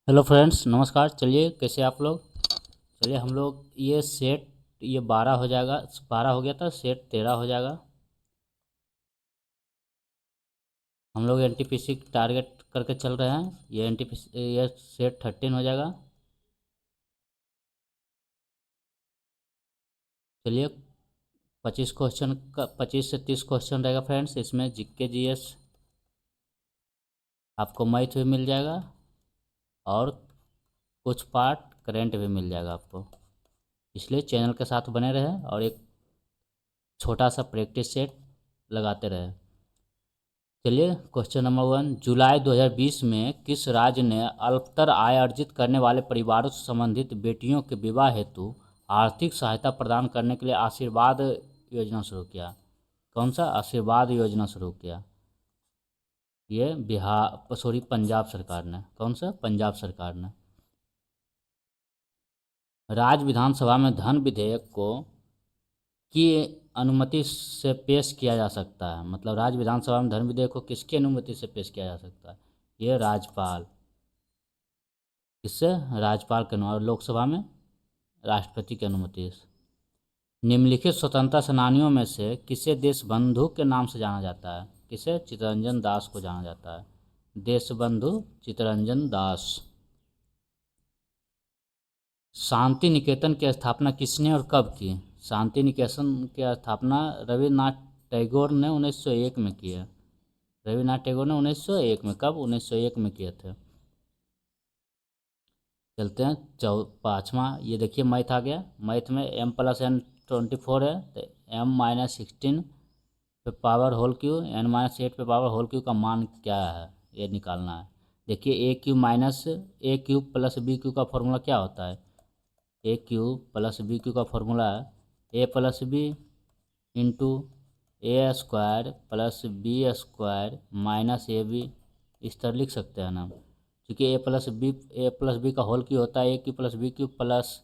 Hello friends, नमस्कार। चलिए, कैसे आप लोग? चलिए हम लोग ये सेट, ये 12 हो जाएगा, 12 हो गया था, सेट 13 हो जाएगा। हम लोग एनटीपीसी टारगेट करके चल रहे हैं। ये एनटीपीसी, ये सेट 13 हो जाएगा। चलिए, 25 से 30 क्वेश्चन रहेगा फ्रेंड्स। इसमें जीके जीएस, आपको मैथ भी मिल जाएगा और कुछ पार्ट करेंट भी मिल जाएगा आपको। इसलिए चैनल के साथ बने रहें और एक छोटा सा प्रैक्टिस सेट लगाते रहें। चलिए, क्वेश्चन नंबर 1। जुलाई 2020 में किस राज्य ने अल्पतर आय अर्जित करने वाले परिवारों से संबंधित बेटियों के विवाह हेतु आर्थिक सहायता प्रदान करने के लिए आशीर्वाद योजना शुरू किया? कौन सा आशीर्वाद योजना शुरू किया? ये पंजाब सरकार ने। कौन सा? पंजाब सरकार ने। राज्य विधानसभा में धन विधेयक को की अनुमति से पेश किया जा सकता है। मतलब राज्य विधानसभा में धन विधेयक को किसकी अनुमति से पेश किया जा सकता है? ये राज्यपाल। किससे? राज्यपाल के अनुमति। और लोकसभा में राष्ट्रपति की अनुमति से। निम्नलिखित स्वतंत्रता सेनानियों में से किसे देशबंधु के नाम से जाना जाता है? किसे? चित्तरंजन दास को जाना जाता है। देशबंधु चित्तरंजन दास। शांति निकेतन की स्थापना किसने और कब की? शांति निकेतन की स्थापना रविन्द्रनाथ टैगोर ने 1901 में की है। रविन्द्रनाथ टैगोर ने 1901 में। कब? 1901 में किए थे। चलते हैं पाँचवा। ये देखिए, मैथ आ गया। मैथ में m+n24 है, तो m-16 पे पावर होल क्यू, n-8 पे पावर होल क्यू का मान क्या है, ये निकालना है। देखिए, a³ प्लस b³ का फॉर्मूला क्या होता है? a³ प्लस b³ का फॉर्मूला है a+b into a² plus b² minus ab। इस तरह लिख सकते हैं ना, क्योंकि ए प्लस बी का होल क्यू होता है a³ plus b³ plus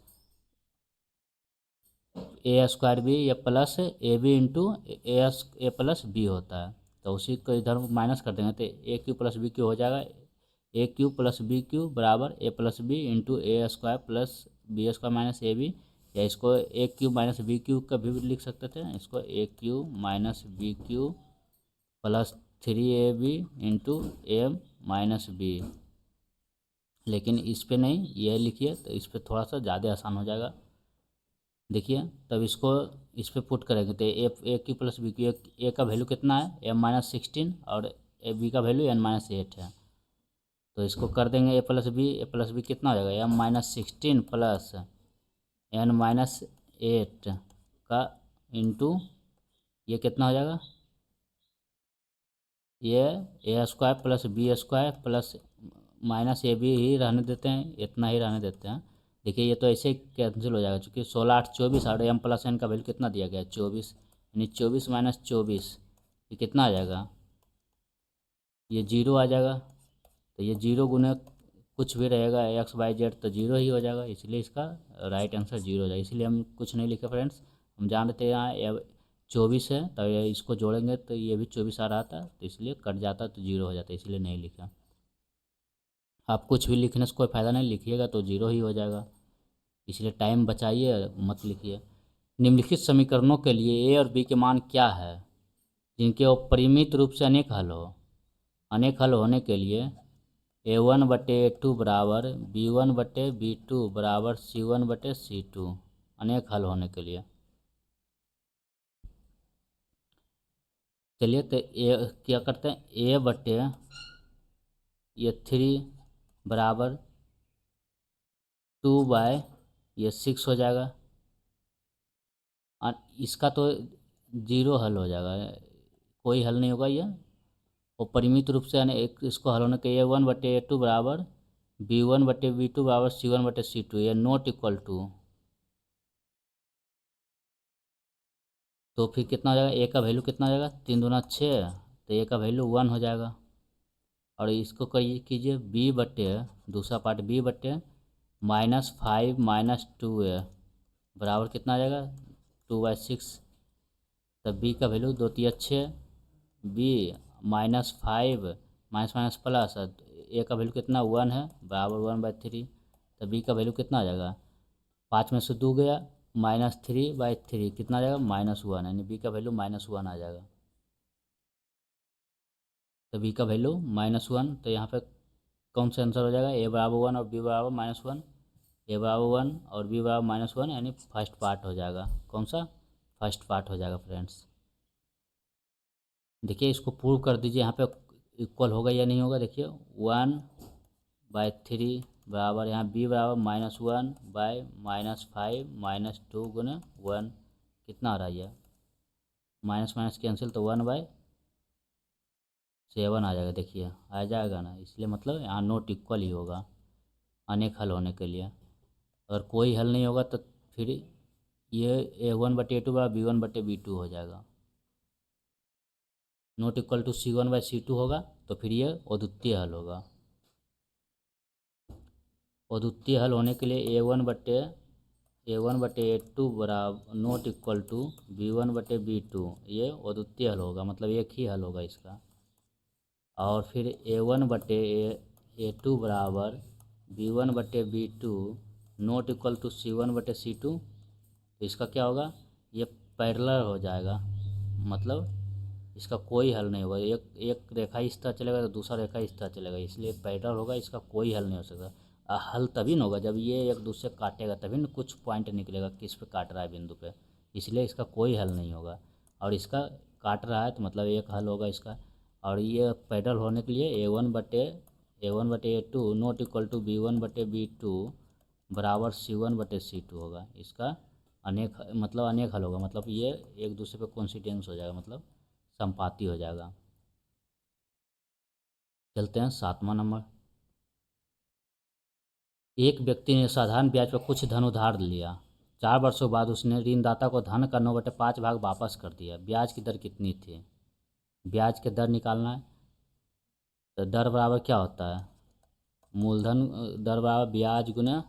a² या प्लस ab इंटू a+b होता है। तो उसी को इधर माइनस कर देंगे तो a³ प्लस b³ हो जाएगा। a³ प्लस b³ बराबर a+b into a² plus b² minus ab। या इसको a³ माइनस b³ का भी लिख सकते थे। इसको a³ minus b³ plus 3ab into a-b। लेकिन इस पे नहीं, ये लिखिए तो इस पे थोड़ा सा ज़्यादा आसान हो जाएगा। देखिए, तब इसको इस पे पुट करेंगे तो a³ प्लस b³, ए का वैल्यू कितना है? m-16 और b का वैल्यू n-8 है। तो इसको कर देंगे a+b कितना हो जाएगा? m-16 प्लस n-8 का इंटू ये कितना हो जाएगा? ये a² plus b² plus minus ab ही रहने देते हैं, इतना ही रहने देते हैं। देखिए, ये तो ऐसे ही कैंसिल हो जाएगा, क्योंकि 16×8 = 24 और m+n का वैल्यू कितना दिया गया है? 24। यानी 24 माइनस 24, ये कितना आ जाएगा? ये 0 आ जाएगा। तो ये 0 गुने कुछ भी रहेगा x y z, तो 0 ही हो जाएगा। इसलिए इसका राइट आंसर 0 हो जाएगा। इसलिए हम कुछ नहीं लिखे फ्रेंड्स। हम जान रहे थे यहाँ 24 है, तो ये इसको जोड़ेंगे तो ये भी 24 आ रहा था, तो इसलिए कट जाता तो 0 हो जाता, इसलिए नहीं लिखा। आप कुछ भी लिखने से कोई फ़ायदा नहीं, लिखिएगा तो 0 ही हो जाएगा। इसलिए टाइम बचाइए, मत लिखिए। निम्नलिखिट समीकरणों के लिए ए और बी के मान क्या है जिनके अपरिमित रूप से अनेक हल हो? अनेक हल होने के लिए a1/a2 बराबर b1/b2 बराबर c1/c2। अनेक हल होने के लिए चलिए, तो ए क्या करते हैं? a/3 बराबर 2/6 हो जाएगा। और इसका तो 0 हल हो जाएगा, कोई हल नहीं होगा ये। और परिमित रूप से यानी एक इसको हल होने के a1/a2 बराबर b1/b2 बराबर c1/c2, ये नॉट इक्वल टू। तो फिर कितना हो जाएगा? ए का वैल्यू कितना हो जाएगा? 3×2 = 6, तो ए का वैल्यू 1 हो जाएगा। और इसको करिए, कीजिए दूसरा पार्ट b/-5 माइनस 2a बराबर कितना आ जाएगा? 2/6। तब b का value 2×3 = 6, b -5 minus minus plus a का वैल्यू कितना 1 है, बराबर 1/3। तो बी का वैल्यू कितना आ जाएगा, 5 में से 2 गया, -3/3 कितना आ जाएगा, -1, यानी बी का वैल्यू -1 आ जाएगा। तो बी का वैल्यू -1, तो यहाँ पे कौन सा आंसर हो जाएगा, ए बराबर 1 और बी बराबर -1, ए बराबर 1 और बी बराबर -1, यानी फर्स्ट पार्ट हो जाएगा। कौन सा, फर्स्ट पार्ट हो जाएगा फ्रेंड्स। देखिए इसको प्रूव कर दीजिए, यहाँ पे इक्वल होगा या नहीं होगा। देखिए 1/3 बराबर, यहाँ बी बराबर -1/-5 -2 गुने 1, कितना आ रहा है ये, माइनस माइनस कैंसिल, तो 1/7 आ जाएगा। देखिए आ जाएगा ना, इसलिए मतलब यहाँ नोट इक्वल ही होगा अनेक हल होने के लिए। अगर कोई हल नहीं होगा तो फिर ये A1/A2 बराबर B1/B2 हो जाएगा। नॉट इक्वल टू C1/C2 होगा, तो फिर ये अद्वितीय हल होगा। अद्वितीय हल होने के लिए A1/A2 बराबर नॉट इक्वल टू B1/B2, ये अद्वितीय हल होगा, मतलब एक ही हल होगा इसका। और फिर A1/A2 बराबर B1/B2 not equal to C1/C2, तो इसका क्या होगा, ये पैरेलल हो जाएगा, मतलब इसका कोई हल नहीं होगा। एक रेखा इस तरह चलेगा तो दूसरा रेखा इस तरह चलेगा, इसलिए पैरेलल होगा, इसका कोई हल नहीं हो सकता। हल तभी न होगा जब ये एक दूसरे काटेगा, तभी न कुछ पॉइंट निकलेगा किस पे काट रहा है बिंदु पे, इसलिए इसका कोई हल नहीं होगा। और इसका काट रहा है तो मतलब एक हल होगा इसका। और ये पैरेलल होने के लिए A1/A2 not equal to B1/B2 बराबर C1/C2 होगा। इसका अनेक हल होगा, मतलब ये एक दूसरे पे कोइंसिडेंस हो जाएगा, मतलब संपाती हो जाएगा। चलते हैं 7वां नंबर। एक व्यक्ति ने साधारण ब्याज पर कुछ धन उधार लिया। 4 वर्षों बाद उसने ऋणदाता को धन का 9/5 भाग वापस कर दिया। ब्याज की दर कितनी थी, ब्याज की दर निकालना है। तो दर बराबर क्या होता है, मूलधन, दर बराबर ब्याज गुने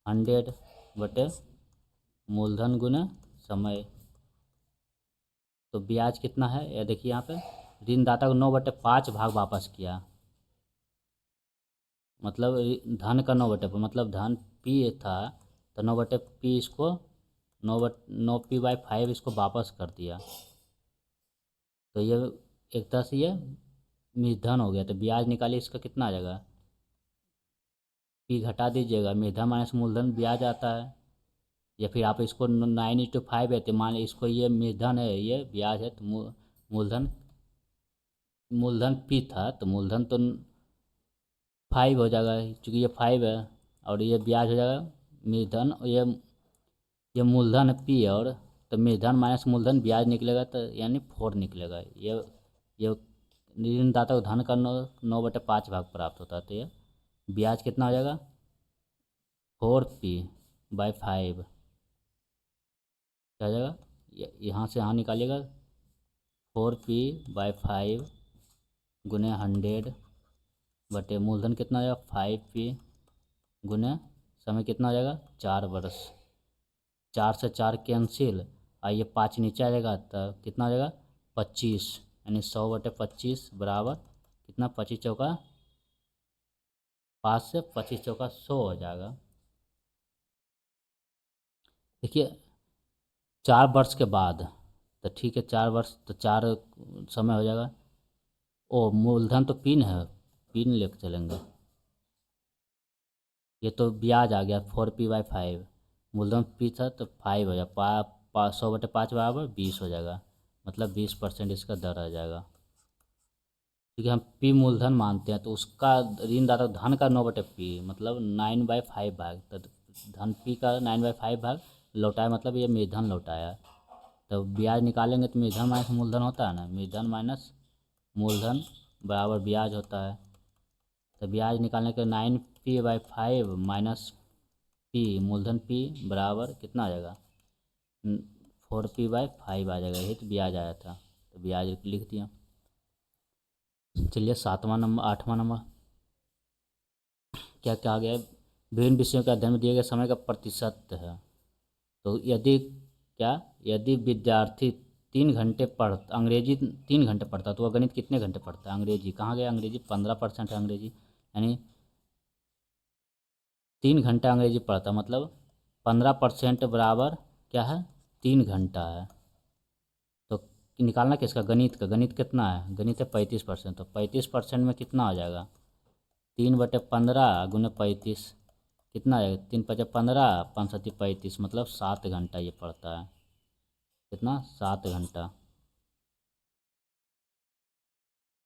100 मूलधन गुने समय। तो ब्याज कितना है, ये देखिए यहाँ पे ऋणदाता को 9/5 भाग वापस किया, मतलब धन का 9/5, मतलब धन P था तो 9/P इसको 9P/5 इसको वापस कर दिया। तो ये एक तरह से ये मूलधन हो गया। तो ब्याज निकालिए, इसका कितना आ जाएगा, P घटा दीजिएगा, मूलधन माइनस मूलधन ब्याज आता है। या फिर आप इसको 9:5 है, तो मान लीजिए इसको ये मूलधन है, ये ब्याज है, तो मूलधन मूलधन P था तो मूलधन तो 5 हो जाएगा, क्योंकि ये 5 है, और ये ब्याज हो जाएगा मूलधन, ये मूलधन P है, और तो मूलधन माइनस मूलधन ब्याज निकलेगा, तो यानी 4 निकलेगा। ये ऋणदाता को धन का 9/5 भाग प्राप्त होता है, तो ये ब्याज कितना हो जाएगा 4P/5, क्या हो जाएगा, यहाँ से यहाँ निकालिएगा 4P/5 गुने 100 मूलधन कितना हो जाएगा 5P गुने समय कितना हो जाएगा 4 वर्ष। 4 से 4 कैंसिल, और ये 5 नीचे आ जाएगा, तो कितना हो जाएगा 25, यानी 100/25 बराबर कितना, 25 चौका 5 से 25 चौका 100 हो जाएगा। देखिए 4 वर्ष के बाद, तो ठीक है 4 वर्ष तो 4 समय हो जाएगा। ओ मूलधन तो पिन है, पिन लेके चलेंगे, ये तो ब्याज आ गया 4P/5, मूलधन P था तो 5 हो जाएगा, 100/5 बराबर 20 हो जाएगा, मतलब 20% इसका दर आ जाएगा। क्योंकि हम P मूलधन मानते हैं, तो उसका ऋणदाता धन का 9/P मतलब 9/5 भाग, तो धन P का 9/5 भाग लौटाया, मतलब ये मूलधन लौटाया। तो ब्याज निकालेंगे तो मूलधन माइनस मूलधन होता है ना, मूलधन माइनस मूलधन बराबर ब्याज होता है। तो ब्याज निकालने के 9P/5 माइनस P मूलधन P बराबर कितना आ जाएगा 4P/5 आ जाएगा, यही तो ब्याज आया था, तो ब्याज लिख दिया। चलिए 7वां नंबर, 8वां नंबर क्या क्या आ गया, विभिन्न विषयों के अध्ययन में दिए गए समय का प्रतिशत है। तो यदि क्या, यदि विद्यार्थी 3 घंटे अंग्रेजी 3 घंटे पढ़ता, तो वह गणित कितने घंटे पढ़ता है? अंग्रेजी कहाँ गया? अंग्रेजी 15% है अंग्रेजी, यानी 3 घंटा अंग्रेजी पढ़ता, मतलब 15% बराबर क्या है? 3 घंटा है। तो निकालना किसका? गणित का। गणित कितना है? गणित है 35%, तो 35% में कितना आ जाएगा? 3/15 गुने 35 कितना आ जाएगा? 3×5 = 15, 5×7 = 35, मतलब 7 घंटा ये पढ़ता है। कितना? 7 घंटा।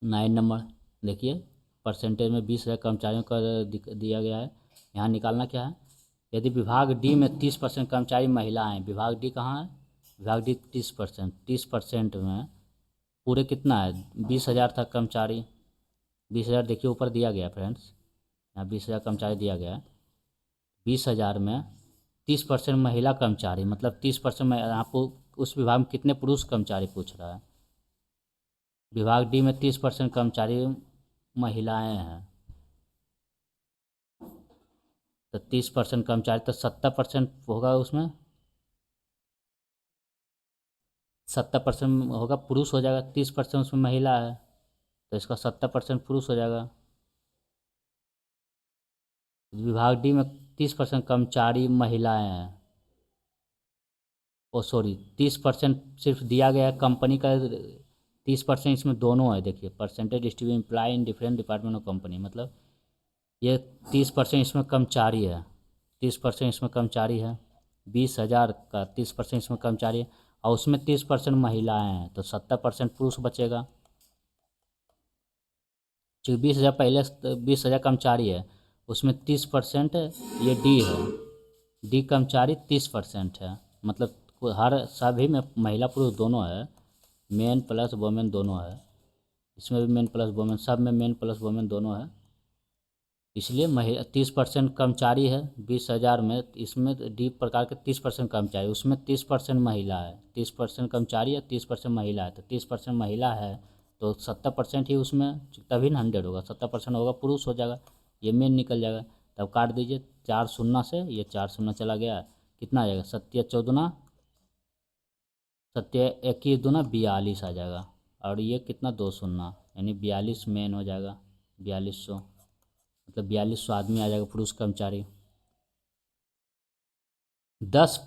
9 नंबर देखिए, परसेंटेज में 20,000 कर्मचारियों का दिया गया है। यहाँ निकालना क्या है? यदि विभाग डी में 30% कर्मचारी महिला हैं, विभाग डी कहाँ है? विभाग डी 30%, 30% में पूरे कितना है? 20,000 था कर्मचारी। 20,000 देखिए ऊपर दिया गया फ्रेंड्स, यहाँ 20,000 कर्मचारी दिया गया है। 20,000 में 30% महिला कर्मचारी, मतलब 30% में आपको उस विभाग में कितने पुरुष कर्मचारी पूछ रहा है। विभाग डी में 30% कर्मचारी महिलाएं हैं, तो 30% कर्मचारी, तो 70% होगा उसमें, 70% होगा पुरुष हो जाएगा। 30% उसमें महिला है, तो इसका 70% पुरुष हो जाएगा। विभाग डी में 30% कर्मचारी महिलाएं हैं। ओ सॉरी, 30% सिर्फ दिया गया है कंपनी का, 30% इसमें दोनों है। देखिए percentage distribute imply in different department of company, मतलब ये 30% इसमें कर्मचारी है, 30% इसमें कर्मचारी है। 20,000 का 30% इसमें कर्मचारी है, और उसमें 30% महिलाएं हैं, तो 70% पुरुष बचेगा। चूँकि 20,000 पहले 20,000 कर्मचारी है, उसमें 30% ये डी है, डी कर्मचारी 30% है, मतलब हर सभी में महिला पुरुष दोनों है, मेन प्लस वोमेन दोनों है। इसमें भी मेन प्लस वोमेन, सब में मेन प्लस वोमेन दोनों है। इसलिए 30% कर्मचारी है 20,000 में, इसमें डी प्रकार के 30% कर्मचारी, उसमें 30% महिला है। 30% कर्मचारी है, 30% महिला है, तो 30% महिला है, तो 70% ही उसमें, तभी ना 100 होगा। 70% होगा पुरुष हो जाएगा, ये मेन निकल जाएगा। तब काट दीजिए, 4 शून्य से ये 4 शून्य चला गया, कितना आ जाएगा? 7×14 7×21 42 आ जाएगा, और ये कितना? 2 शून्य, यानी 42 मेन हो जाएगा। 4200, मतलब 4200 आदमी आ जाएगा पुरुष कर्मचारी। 10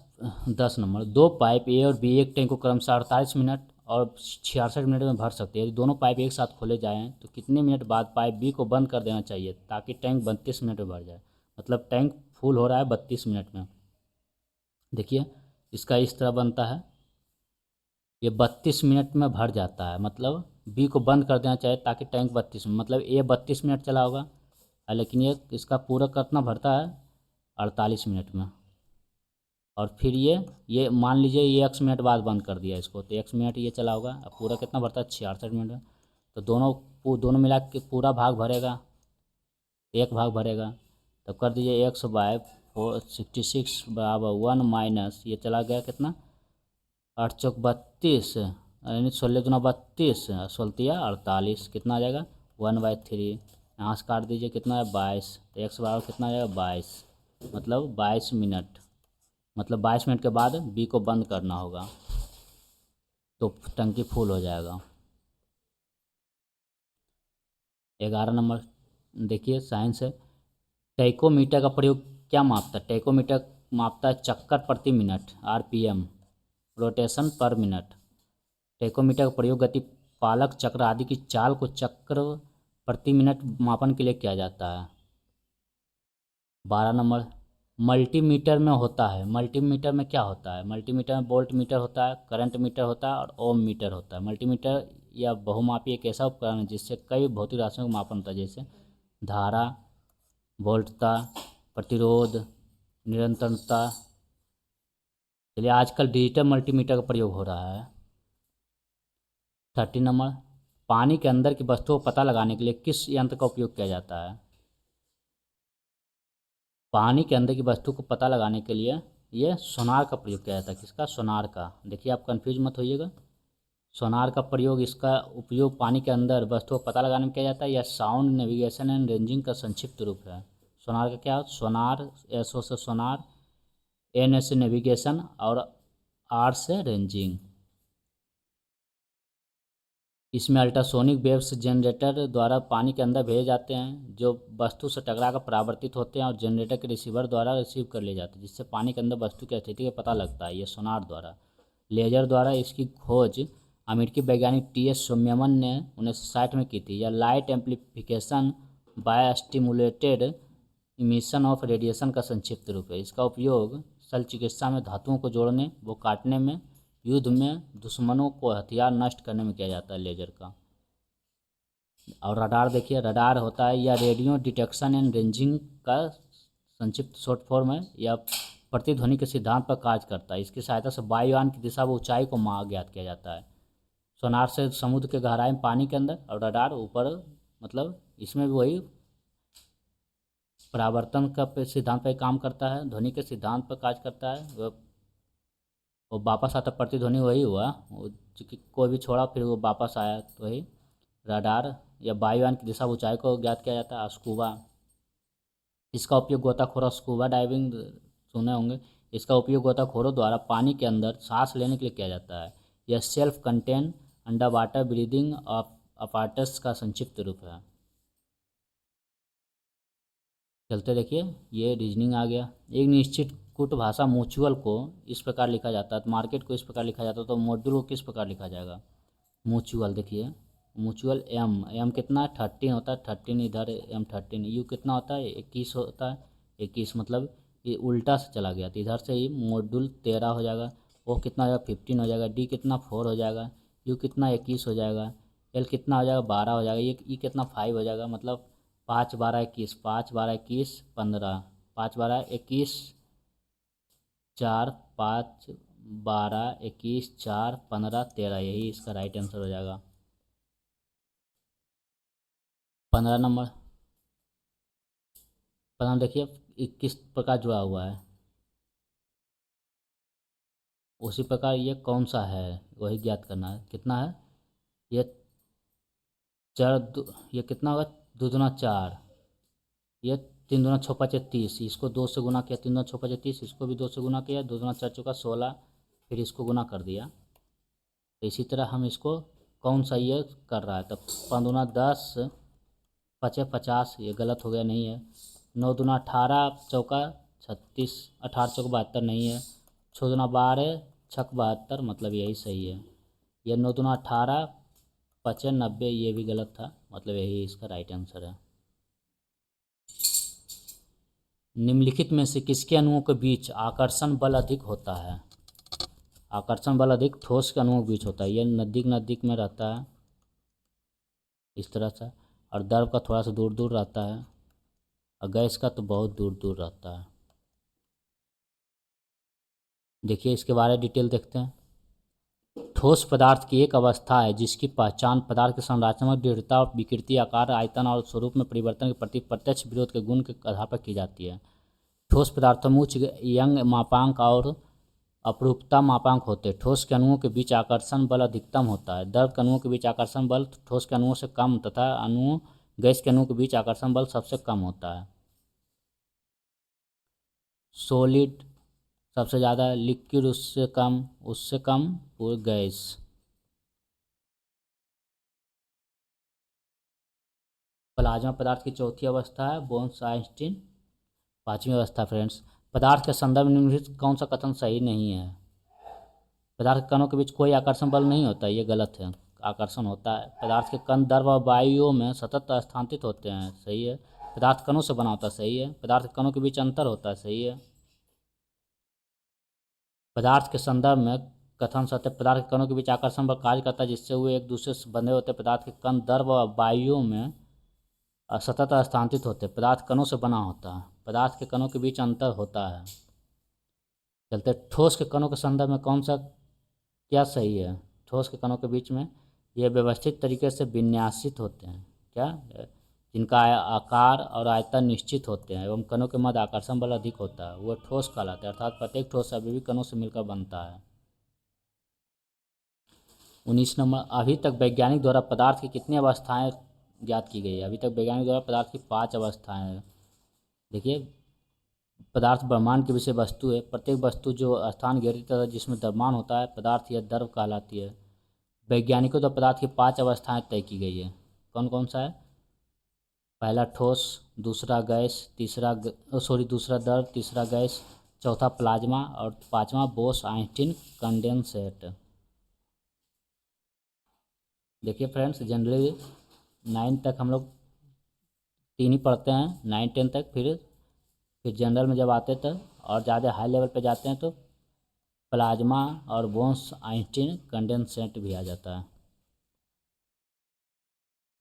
10 नंबर, 2 पाइप ए और बी एक टैंक को क्रमशः 48 मिनट और 66 मिनट में भर सकते हैं। यदि दोनों पाइप एक साथ खोले जाएं तो कितने मिनट बाद पाइप बी को बंद कर देना चाहिए ताकि टैंक 32 मिनट में भर जाए? मतलब टैंक फुल हो रहा है 32 मिनट में। देखिए इसका इस तरह बनता है, ये 32 मिनट में भर जाता है, मतलब बी को बंद कर देना चाहिए ताकि टैंक 32 में, मतलब ए 32 मिनट चला होगा, लेकिन ये इसका पूरा कितना भरता है? 48 मिनट में। और फिर ये मान लीजिए ये x मिनट बाद बंद कर दिया इसको, तो x मिनट ये चला होगा। अब पूरा कितना भरता है? 66 मिनट में। तो दोनों मिला के पूरा भाग भरेगा, एक भाग भरेगा। तो कर दीजिए x/66 बराबर 1 माइनस ये चला गया कितना? 8 चौक 32, यानी 16×2 = 32, 16 48, कितना आ जाएगा? 1/3। यहाँ से काट दीजिए, कितना है? 22। तो x बराबर कितना आ जाएगा? 22, मतलब 22 मिनट, मतलब 22 मिनट के बाद बी को बंद करना होगा, तो टंकी फुल हो जाएगा। 11 नंबर देखिए साइंस है, टैकोमीटर का प्रयोग क्या मापता है? टैकोमीटर मापता है चक्कर प्रति मिनट, RPM, रोटेशन पर मिनट। टैकोमीटर का प्रयोग गति, पालक चक्र आदि की चाल को चक्र प्रति मिनट मापन के लिए किया जाता है। 12 नंबर, मल्टीमीटर में होता है, मल्टीमीटर में क्या होता है? मल्टीमीटर में वोल्ट मीटर होता है, करंट मीटर होता है और ओम मीटर होता है। मल्टीमीटर या बहुमापी एक ऐसा उपकरण है जिससे कई भौतिक राशियों का मापन होता है, जैसे धारा, वोल्टता, प्रतिरोध, निरंतरता। चलिए आजकल डिजिटल मल्टीमीटर का प्रयोग हो रहा है। 13 नंबर, पानी के अंदर की वस्तुओं का पता लगाने के लिए किस यंत्र का उपयोग किया जाता है? पानी के अंदर की वस्तु को पता लगाने के लिए ये सोनार का प्रयोग किया जाता है। किसका? सोनार का। देखिए आप कंफ्यूज मत होइएगा, सोनार का प्रयोग, इसका उपयोग पानी के अंदर वस्तुओं का पता लगाने में किया जाता है। यह साउंड नेविगेशन एंड रेंजिंग का संक्षिप्त रूप है। सोनार का क्या? सोनार, SO से सोनार, N से नेविगेशन और R से रेंजिंग। इसमें अल्ट्रासोनिक वेव्स जनरेटर द्वारा पानी के अंदर भेजे जाते हैं, जो वस्तु से टकरा कर परावर्तित होते हैं और जनरेटर के रिसीवर द्वारा रिसीव कर लिए जाते हैं, जिससे पानी के अंदर वस्तु की स्थिति का पता लगता है। ये सोनार द्वारा। लेजर द्वारा इसकी खोज अमेरिकी वैज्ञानिक टी.एस. सोम्यमन ने 1960 में की थी। यह light amplification by stimulated emission of radiation का संक्षिप्त रूप है। इसका उपयोग शल्य चिकित्सा में धातुओं को जोड़ने, वो काटने में, युद्ध में दुश्मनों को हथियार नष्ट करने में किया जाता है लेजर का। और रडार देखिए, रडार होता है या रेडियो डिटेक्शन एंड रेंजिंग का संक्षिप्त शॉर्ट फॉर्म है। यह प्रतिध्वनि के सिद्धांत पर कार्य करता है। इसकी सहायता से वायुयान की दिशा व ऊंचाई को ज्ञात किया जाता है। सोनार से समुद्र के गहराई में पानी के अंदर, और रडार ऊपर, मतलब इसमें भी वही परावर्तन का सिद्धांत पर काम करता है, ध्वनि के सिद्धांत पर कार्य करता है। वो वापस आता, प्रतिध्वनि वही हुआ, कोई भी छोड़ा फिर वो वापस आया, तो वही रडार या वायुयान की दिशा ऊंचाई को ज्ञात किया जाता है। स्कूबा, इसका उपयोग गोताखोर, स्कूबा डाइविंग सुने होंगे। इसका उपयोग गोताखोरों द्वारा पानी के अंदर सांस लेने के लिए किया जाता है। यह self contain under water breathing apparatus का संक्षिप्त रूप है। चलते देखिए, ये रीजनिंग आ गया। एक निश्चित कुट भाषा म्यूचुअल को इस प्रकार लिखा जाता है, तो मार्केट को इस प्रकार लिखा जाता है, तो मॉड्यूल को किस प्रकार लिखा जाएगा? म्यूचुअल देखिए, म्यूचुअल एम कितना है? 13 होता है। 13 इधर M13। यू कितना होता है? 21 होता है। 21 मतलब ये उल्टा से चला गया, तो इधर से ही मॉड्यूल 13 हो जाएगा। ओ कितना हो जाएगा? 15 हो जाएगा। डी कितना? 4 हो जाएगा। यू कितना? 21 हो जाएगा। एल कितना हो जाएगा? 12 हो जाएगा। ये ई कितना? 5 हो जाएगा। मतलब 5 12 21, 5 12 21 15, 5 12 21 4, 5 12 21 4 15 13, यही इसका राइट आंसर हो जाएगा। 15 नंबर, 15 देखिए किस प्रकार जुड़ा हुआ है, उसी प्रकार ये कौन सा है वही ज्ञात करना है। कितना है ये? ये कितना होगा? 2 दूना 4, ये 3 दूना 6 5 30, इसको 2 से गुना किया, 3 दूना 6 5 30, इसको भी 2 से गुना किया, 2 दूना 4 चौका 16, फिर इसको गुना कर दिया। तो इसी तरह हम इसको कौन सा ये कर रहा है, तब 5 दूना 10 5 50, ये गलत हो गया, नहीं है। 9 दूना 18 चौका 36, 18 चौका 72 नहीं है। 6 दूना 12 छक 72, मतलब यही सही है। ये 9 दूना 18 5 90, ये भी गलत था, मतलब यही इसका राइट आंसर है। निम्नलिखित में से किसके अणुओं के बीच आकर्षण बल अधिक होता है? आकर्षण बल अधिक ठोस के अणुओं के बीच होता है। ये नज़दीक में रहता है इस तरह से, और द्रव का थोड़ा सा दूर दूर रहता है, और गैस का तो बहुत दूर दूर रहता है। देखिए इसके बारे में डिटेल देखते हैं। ठोस पदार्थ की एक अवस्था है जिसकी पहचान पदार्थ के संरचनात्मक दृढ़ता और विकृति, आकार, आयतन और स्वरूप में परिवर्तन के प्रति प्रत्यक्ष विरोध के गुण के आधार पर की जाती है। ठोस पदार्थों में उच्च यंग मापांक और अपरूपता मापांक होते हैं। ठोस के अणुओं के बीच आकर्षण बल अधिकतम होता है। द्रव के अणुओं के बीच आकर्षण बल ठोस के अणुओं से कम तथा गैस के अणुओं के बीच आकर्षण बल सबसे कम होता है। सॉलिड सबसे ज़्यादा, लिक्विड उससे कम और गैस। प्लाज्मा पदार्थ की चौथी अवस्था है बोन्स-आइंस्टीन। पांचवी अवस्था फ्रेंड्स, पदार्थ के संदर्भ में निम्नलिखित कौन सा कथन सही नहीं है? पदार्थ के कणों के बीच कोई आकर्षण बल नहीं होता, ये गलत है। आकर्षण होता है। पदार्थ के कण द्रव और वायुओं में सतत स्थानांतरित होते हैं, सही है। पदार्थ कणों से बना होता है, सही है। पदार्थ के कणों के बीच अंतर होता है, सही है। पदार्थ के संदर्भ में कथन सत्य, पदार्थ के कणों के बीच आकर्षण बल कार्य करता है जिससे वे एक दूसरे से बंधे होते हैं। पदार्थ के कण द्रव और वायुओं में सतत स्थानांतरित होते हैं। पदार्थ कणों से बना होता है। पदार्थ के कणों के बीच अंतर होता है। चलते ठोस के कणों के संदर्भ में कौन सा क्या सही है? ठोस के कणों के बीच में ये व्यवस्थित तरीके से विन्यासित होते हैं, क्या, जिनका आकार और आयतन निश्चित होते हैं एवं कणों के मध्य आकर्षण बल अधिक होता है, वो ठोस कहलाते हैं। अर्थात प्रत्येक ठोस अभी भी कणों से मिलकर बनता है। 19 नंबर, अभी तक वैज्ञानिक द्वारा पदार्थ की कितनी अवस्थाएं ज्ञात की गई है? अभी तक वैज्ञानिक द्वारा पदार्थ की 5 अवस्थाएं हैं। देखिए, पदार्थ ब्रह्मांड की विषय वस्तु है। प्रत्येक वस्तु जो स्थान घेरती है जिसमें द्रव्यमान होता है पदार्थ या द्रव कहलाती है। वैज्ञानिकों द्वारा पदार्थ की 5 अवस्थाएं तय की गई है। कौन कौन सा है? पहला ठोस, दूसरा गैस, दूसरा द्रव, तीसरा गैस, चौथा प्लाज्मा और पांचवा बोस आइंस्टीन कंडेंसेट। देखिए फ्रेंड्स, जनरली 9 तक हम लोग 3 ही पढ़ते हैं, 9 10 तक। फिर जनरल में जब आते तक और ज़्यादा हाई लेवल पे जाते हैं तो प्लाज्मा और बोस आइंस्टीन कंडेंसेट भी आ जाता है।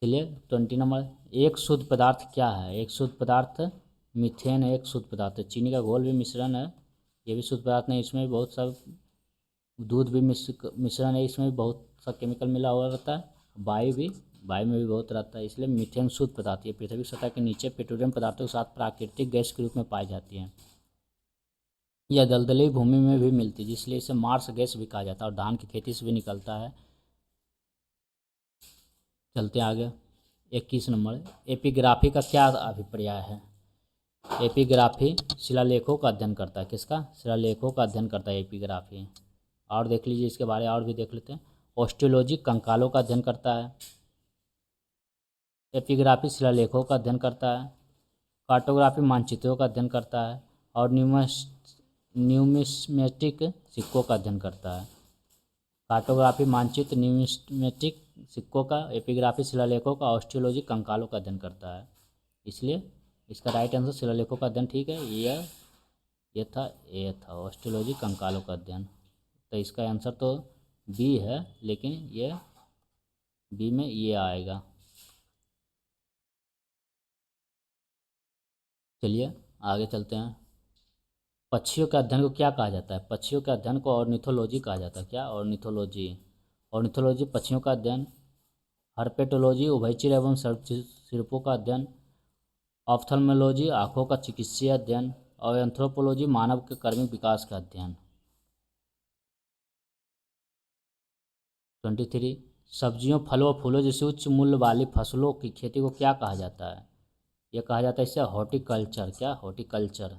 चलिए 20 नंबर, एक शुद्ध पदार्थ क्या है? एक शुद्ध पदार्थ मीथेन एक शुद्ध पदार्थ है। चीनी का घोल भी मिश्रण है, ये भी शुद्ध पदार्थ नहीं। इसमें भी बहुत सा दूध भी मिश्रण है, इसमें भी बहुत सा केमिकल मिला हुआ रहता है। वायु में भी बहुत रहता है, इसलिए मीथेन शुद्ध पदार्थ है। पृथ्वी सतह के नीचे पेट्रोलियम पदार्थों के साथ प्राकृतिक गैस के रूप में पाई जाती है। यह दलदली भूमि में भी मिलती है, इसलिए इसे मार्स गैस भी कहा जाता है और धान की खेती से भी निकलता है। चलते हैं आगे। 21 नंबर, एपिग्राफी का क्या अभिप्राय है? एपिग्राफी शिलालेखों का अध्ययन करता है। किसका? शिलालेखों का अध्ययन करता है एपिग्राफी। और देख लीजिए इसके बारे में, और भी देख लेते हैं। ऑस्टियोलॉजी कंकालों का अध्ययन करता है। एपिग्राफी शिलालेखों का अध्ययन करता है। कार्टोग्राफी मानचित्रों का अध्ययन करता है। और न्यूमिस्मेटिक सिक्कों का अध्ययन करता है। कार्टोग्राफी मानचित्र, न्यूमिस्मेटिक सिक्कों का, एपिग्राफी शिलालेखों का, ऑस्टियोलॉजी कंकालों का अध्ययन करता है। इसलिए इसका राइट आंसर शिलालेखों का अध्ययन, ठीक है। ये था ऑस्टियोलॉजी कंकालों का अध्ययन। तो इसका आंसर तो बी है, लेकिन ये बी में ये आएगा। चलिए आगे चलते हैं। पक्षियों के अध्ययन को क्या कहा जाता है? पक्षियों के अध्ययन को ऑर्निथोलॉजी कहा जाता है। क्या? ऑर्निथोलॉजी। ऑर्निथोलॉजी पक्षियों का अध्ययन। हर्पेटोलॉजी उभयचर एवं सर्पों का अध्ययन। ऑफ्थल्मोलॉजी आँखों का चिकित्सीय अध्ययन। और एंथ्रोपोलॉजी मानव के कर्मिक विकास का अध्ययन। 23, सब्जियों, फलों और फूलों जैसे उच्च मूल्य वाली फसलों की खेती को क्या कहा जाता है? यह कहा जाता है इसे हॉर्टिकल्चर। क्या? हॉर्टिकल्चर।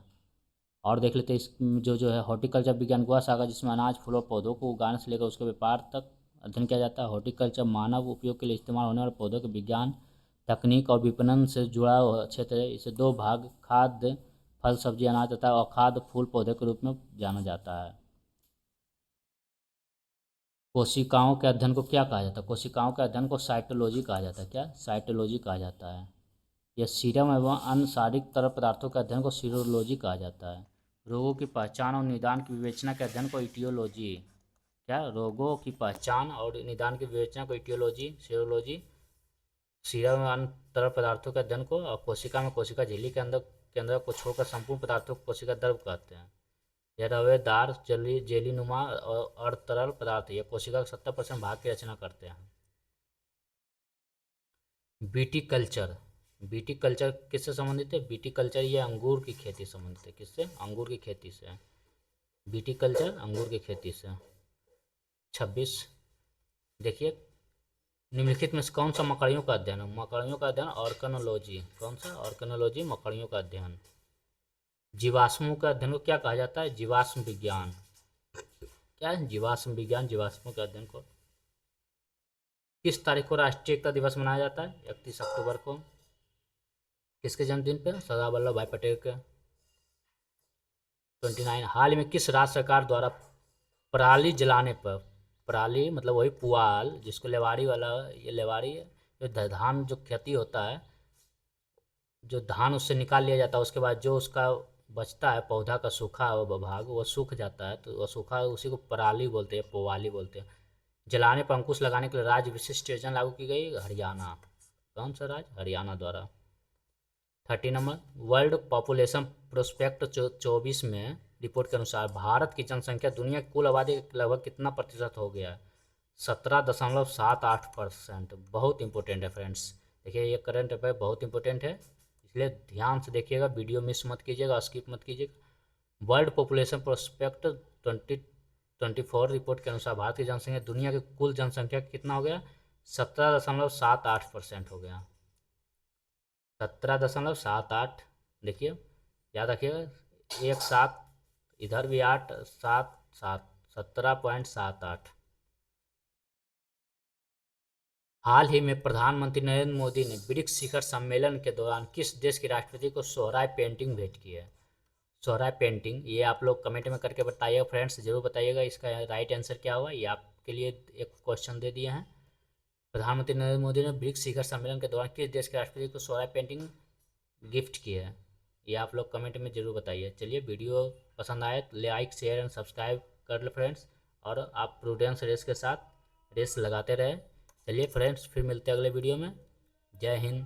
और देख लेते हैं इस जो है हॉर्टिकल्चर विज्ञान वह शाखा जिसमें अनाज, फूल और पौधों को उगाने से लेकर उसके व्यापार तक अध्ययन किया जाता है। हॉर्टिकल्चर मानव उपयोग के लिए इस्तेमाल होने वाले पौधों के विज्ञान, तकनीक और विपणन से जुड़ा हुआ क्षेत्र है। इसे 2 भाग, खाद्य फल सब्जी अनाज तथा अखाद्य फूल पौधे के रूप में जाना जाता है। कोशिकाओं के अध्ययन को क्या कहा जाता है? कोशिकाओं के अध्ययन को साइटोलॉजी कहा जाता है। क्या? साइटोलॉजी कहा जाता है। यह सीरम एवं अन्य शारीरिक तरल पदार्थों के अध्ययन को सीरोलॉजी कहा जाता है। रोगों की पहचान और निदान की विवेचना के अध्ययन को इटियोलॉजी। क्या? रोगों की पहचान और निदान की विवेचना को इटियोलॉजी, सीरोलॉजी। सीरम में अन्य तरल पदार्थों के अध्ययन को, और कोशिका में कोशिका झिल्ली के अंदर को छोड़कर संपूर्ण पदार्थों को कोशिका द्रव कहते हैं। यह रवेदार जेली नुमा और अर्धतरल पदार्थ है। यह कोशिका के 70% भाग की रचना करते हैं। BT culture. बीटी कल्चर किससे संबंधित है? बीटी कल्चर ये अंगूर की खेती से संबंधित है। किससे? अंगूर की खेती से। बीटी कल्चर अंगूर की खेती से। 26, देखिए, निम्नलिखित में से कौन सा मकड़ियों का अध्ययन है? मकड़ियों का अध्ययन ऑर्गेनोलॉजी। कौन सा? ऑर्गेनोलॉजी, मकड़ियों का अध्ययन। जीवाश्मों का अध्ययन को क्या कहा जाता है? जीवाश्म विज्ञान। क्या है? जीवाश्म विज्ञान, जीवाश्मों के अध्ययन को। किस तारीख को राष्ट्रीय एकता दिवस मनाया जाता है? 31 अक्टूबर को। किसके जन्मदिन पर? सरदार वल्लभ भाई पटेल के। 29, हाल में किस राज्य सरकार द्वारा पराली जलाने पर, पराली मतलब वही पुआल जिसको लेवारी वाला, ये लेवारी जो धान जो खेती होता है, जो धान उससे निकाल लिया जाता है, उसके बाद जो उसका बचता है पौधा का सूखा हुआ भाग, वो सूख जाता है, तो वह सूखा उसी को पराली बोलते हैं, पुआली बोलते हैं। जलाने पर अंकुश लगाने के लिए राज्य विशिष्ट योजना लागू की गई, हरियाणा। कौन सा राज्य? हरियाणा द्वारा। 30 नंबर, वर्ल्ड पॉपुलेशन प्रोस्पेक्ट 24 में रिपोर्ट के अनुसार भारत की जनसंख्या दुनिया की कुल आबादी का लगभग कितना प्रतिशत हो गया है? 17.78%। बहुत इंपॉर्टेंट है फ्रेंड्स। देखिए ये करंट अफेयर बहुत इंपॉर्टेंट है, इसलिए ध्यान से देखिएगा, वीडियो मिस मत कीजिएगा, स्किप मत कीजिएगा। वर्ल्ड पॉपुलेशन प्रोस्पेक्ट 2024 रिपोर्ट के अनुसार भारत की जनसंख्या दुनिया की कुल जनसंख्या कितना हो गया? 17.78% हो गया। 17.78। देखिए याद रखिएगा, एक सात, इधर भी 8 7 7, 17.78। हाल ही में प्रधानमंत्री नरेंद्र मोदी ने ब्रिक्स शिखर सम्मेलन के दौरान किस देश के राष्ट्रपति को सोहराय पेंटिंग भेंट की है? सोहराय पेंटिंग, ये आप लोग कमेंट में करके बताइएगा फ्रेंड्स, जरूर बताइएगा इसका राइट आंसर क्या होगा। ये आपके लिए एक क्वेश्चन दे दिए हैं। प्रधानमंत्री नरेंद्र मोदी ने ब्रिक्स शिखर सम्मेलन के दौरान किस देश के राष्ट्रपति को सोहराय पेंटिंग गिफ्ट की है? ये आप लोग कमेंट में ज़रूर बताइए। चलिए, वीडियो पसंद आए तो लाइक शेयर एंड सब्सक्राइब कर ले फ्रेंड्स, और आप प्रूडेंस रेस के साथ रेस लगाते रहे। चलिए फ्रेंड्स, फिर मिलते हैं अगले वीडियो में। जय हिंद।